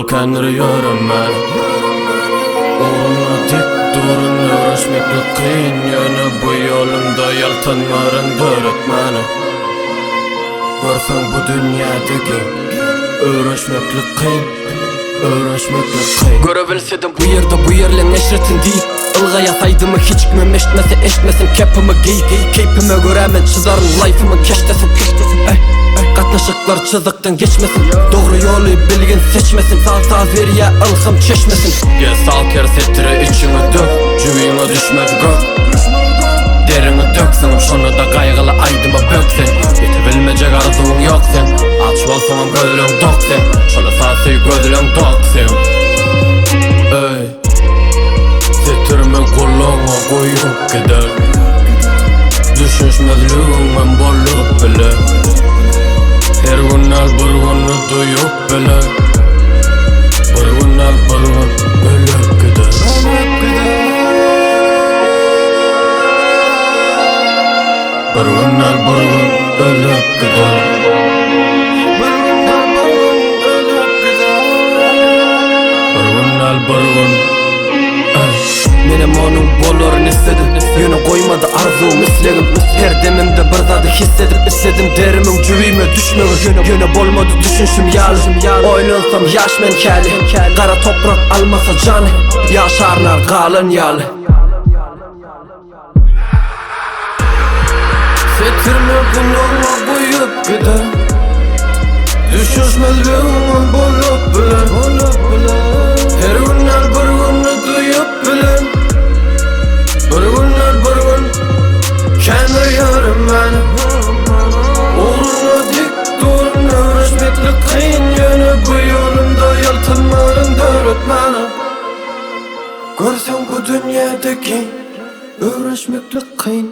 Yol kendiriyorum ben. Uğruna dik durun, uğraşmakla kıyın. Yana bu yolumda yaltanmarın öğretmeni. Görsen bu dünyadaki uğraşmakla kıyın, uğraşmakla kıyın. Görebilsedim bu yerde bu yerle neşretin deyip Ilga yasaydımı hiç kimim eşitmese eşitmesin. Kepimi giy, keyfime göre men çizarım life'ımı keştesin. Katnaşıklar çizikten geçmesin. Doğru yolu bilgin seçmesin. Sağ veriye ılgım çeşmesin. Gel sal kere setire içine dök. Cüvine düşmez gök. Derini döksen şunu da kaygılı aydıma böksen. Yetebilmeyecek arzun yok sen. Aç olsan gözlüğün dok sen. Şöyle sağ gözlüğün dok sen. Ey setirme koluna koyup gider. Düşünmezliğimin bolluk bile. Her gün al bir günü duyup bile. Bir gün al bir gün ölüp gider. Bir gün al bir gün ölüp gider. Bir gün al bir gün. Benim onun bollarını istedim. Yönü koymadı arzum islegim. Her demimde bir zadı hissedip istedim. Derimin cüvime düşmemi. Yönü bolmadı düşünüşüm yalı. Oynansam yaş men keli. Kara toprak almasa canı. Yaşarlar kalın yalı. Setirme kulağıma koyup gider. Düşünmezliğimin bolup bile. Her gün her bir günü duyup bile. Bir günler bir gün kendiriyorum ben. Uğruna dik durun, uğraşmakla kıyın. Yönü bu yolumda yaltanmarın öğretmeni. Görsen bu dünyadaki uğraşmakla kıyın.